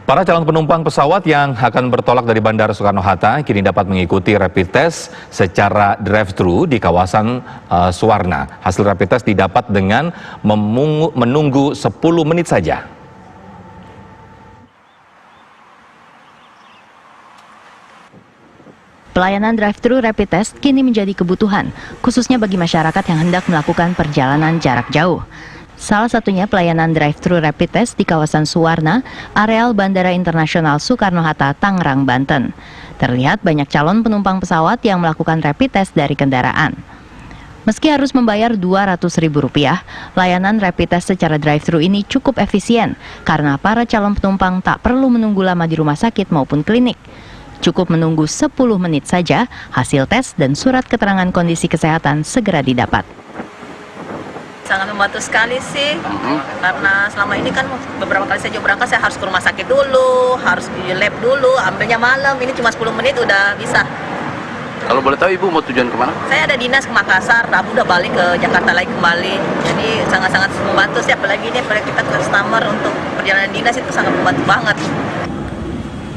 Para calon penumpang pesawat yang akan bertolak dari Bandara Soekarno-Hatta kini dapat mengikuti rapid test secara drive-thru di kawasan Suwarna. Hasil rapid test didapat dengan menunggu 10 menit saja. Pelayanan drive-thru rapid test kini menjadi kebutuhan, khususnya bagi masyarakat yang hendak melakukan perjalanan jarak jauh. Salah satunya pelayanan drive-thru rapid test di kawasan Suwarna, areal Bandara Internasional Soekarno-Hatta, Tangerang, Banten. Terlihat banyak calon penumpang pesawat yang melakukan rapid test dari kendaraan. Meski harus membayar Rp200.000, layanan rapid test secara drive-thru ini cukup efisien karena para calon penumpang tak perlu menunggu lama di rumah sakit maupun klinik. Cukup menunggu 10 menit saja, hasil tes dan surat keterangan kondisi kesehatan segera didapat. Sangat membantu sekali sih, karena selama ini kan beberapa kali saya berangkat saya harus ke rumah sakit dulu, harus di lab dulu, ambilnya malam, ini cuma 10 menit udah bisa. Kalau boleh tahu Ibu mau tujuan kemana? Saya ada dinas ke Makassar, Rabu udah balik ke Jakarta lagi kembali, jadi sangat-sangat membantu sih, apalagi ini kita customer untuk perjalanan dinas itu sangat membantu banget.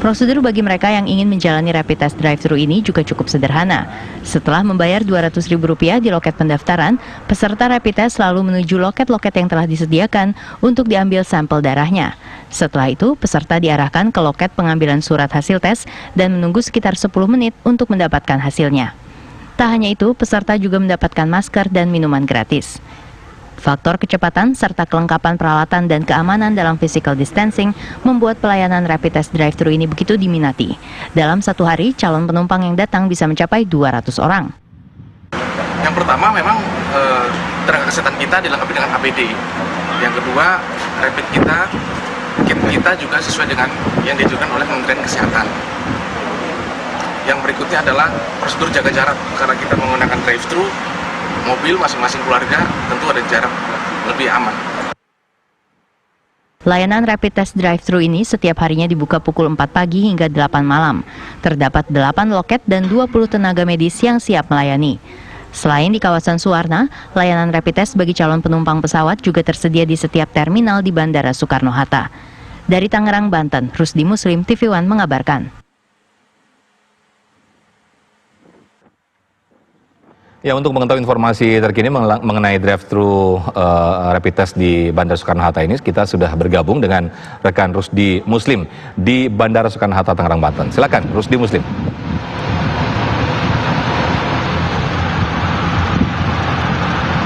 Prosedur bagi mereka yang ingin menjalani rapid test drive-thru ini juga cukup sederhana. Setelah membayar Rp200.000 di loket pendaftaran, peserta rapid test selalu menuju loket-loket yang telah disediakan untuk diambil sampel darahnya. Setelah itu, peserta diarahkan ke loket pengambilan surat hasil tes dan menunggu sekitar 10 menit untuk mendapatkan hasilnya. Tak hanya itu, peserta juga mendapatkan masker dan minuman gratis. Faktor kecepatan serta kelengkapan peralatan dan keamanan dalam physical distancing membuat pelayanan rapid test drive-thru ini begitu diminati. Dalam satu hari, calon penumpang yang datang bisa mencapai 200 orang. Yang pertama memang tenaga kesehatan kita dilengkapi dengan APD. Yang kedua, rapid kit kita juga sesuai dengan yang diajukan oleh Kementerian Kesehatan. Yang berikutnya adalah prosedur jaga jarak, karena kita menggunakan drive-thru. Mobil masing-masing keluarga tentu ada jarak lebih aman. Layanan rapid test drive-thru ini setiap harinya dibuka pukul 4 pagi hingga 8 malam. Terdapat 8 loket dan 20 tenaga medis yang siap melayani. Selain di kawasan Suwarna, layanan rapid test bagi calon penumpang pesawat juga tersedia di setiap terminal di Bandara Soekarno-Hatta. Dari Tangerang, Banten, Rusdi Muslim, TV One mengabarkan. Ya, untuk mengetahui informasi terkini mengenai drive-thru rapid test di Bandara Soekarno-Hatta ini, kita sudah bergabung dengan rekan Rusdi Muslim di Bandara Soekarno-Hatta, Tangerang, Banten. Silakan, Rusdi Muslim.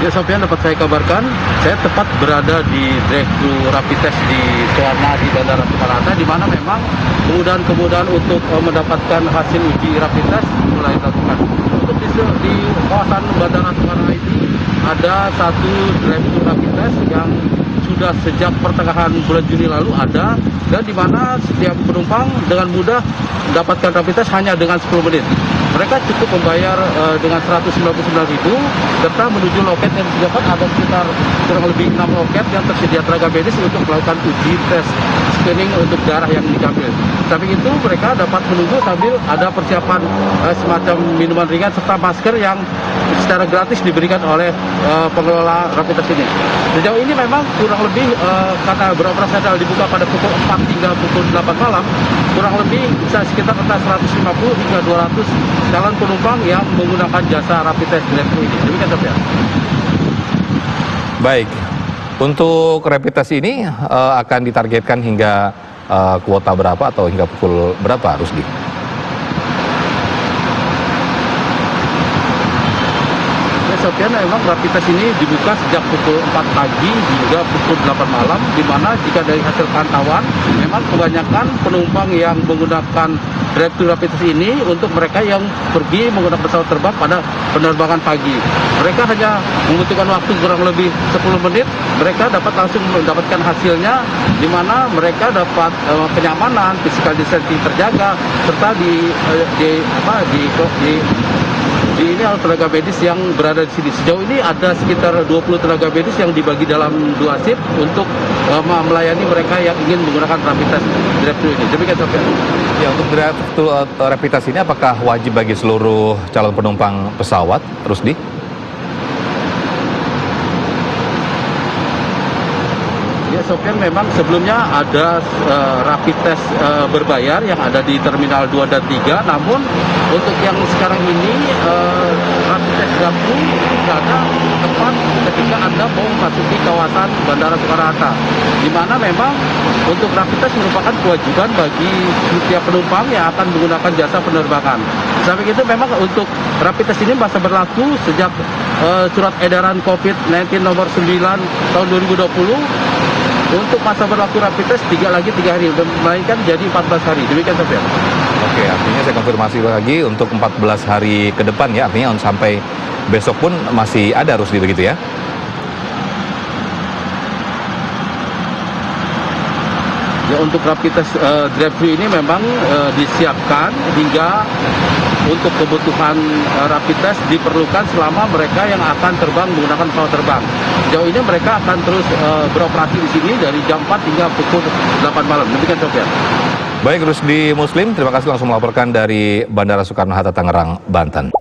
Ya, Sofian, dapat saya kabarkan, saya tepat berada di drive-thru rapid test di Suwarna di Bandara Soekarno-Hatta, di mana memang kemudahan untuk mendapatkan hasil uji rapid test mulai dilakukan. Untuk di kawasan Bandara Soekarno ini ada satu drive-thru rapid test yang sudah sejak pertengahan bulan Juni lalu ada, dan di mana setiap penumpang dengan mudah mendapatkan rapid test hanya dengan 10 menit. Mereka cukup membayar dengan Rp199.000 serta menuju loket yang disediakan ada sekitar kurang lebih 6 loket yang tersedia tenaga medis untuk melakukan uji tes screening untuk darah yang diambil. Samping itu mereka dapat menunggu sambil ada persiapan semacam minuman ringan serta masker yang secara gratis diberikan oleh pengelola rapid test ini. Sejauh ini memang kurang lebih karena beroperasional dibuka pada pukul 4 hingga pukul 8 malam, kurang lebih bisa sekitar antara 150 hingga 200 calon penumpang yang menggunakan jasa rapid test drive-thru ini. Demikian, Sofian. Baik, untuk rapid test ini akan ditargetkan hingga kuota berapa atau hingga pukul berapa, Rusdi? Sofian, memang rapid test ini dibuka sejak pukul 4 pagi hingga pukul 8 malam, di mana jika dari hasil pantauan, memang kebanyakan penumpang yang menggunakan drive-thru rapid test ini untuk mereka yang pergi menggunakan pesawat terbang pada penerbangan pagi. Mereka hanya membutuhkan waktu kurang lebih 10 menit, mereka dapat langsung mendapatkan hasilnya, di mana mereka dapat kenyamanan, physical distancing terjaga, serta ini adalah tenaga medis yang berada di sini. Sejauh ini ada sekitar 20 tenaga medis yang dibagi dalam 2 shift untuk melayani mereka yang ingin menggunakan rapid test drive-thru ini. Demikian, Sofian. Ya, untuk drive-thru rapid test ini apakah wajib bagi seluruh calon penumpang pesawat, Rusdi? Sofian, memang sebelumnya ada rapid test berbayar yang ada di Terminal 2 dan 3, namun untuk yang sekarang ini rapid test drive-thru berada tepat ketika Anda mau memasuki kawasan Bandara Soekarno-Hatta, di mana memang untuk rapid test merupakan kewajiban bagi setiap penumpang yang akan menggunakan jasa penerbangan. Sampai itu memang untuk rapid test ini masa berlaku sejak surat edaran COVID-19 nomor 9 tahun 2020. Untuk masa berlaku rapid test 3 hari, melainkan jadi 14 hari. Demikian, Sofian. Oke, artinya saya konfirmasi lagi untuk 14 hari ke depan ya, artinya sampai besok pun masih ada Rusdi begitu ya? Ya, untuk rapid test drive-thru ini memang disiapkan hingga untuk kebutuhan rapid test diperlukan selama mereka yang akan terbang menggunakan pesawat terbang. Sejauh ini mereka akan terus beroperasi di sini dari jam 4 hingga pukul 8 malam. Demikian, Sofian. Baik, Rusdi Muslim, terima kasih langsung melaporkan dari Bandara Soekarno-Hatta, Tangerang, Banten.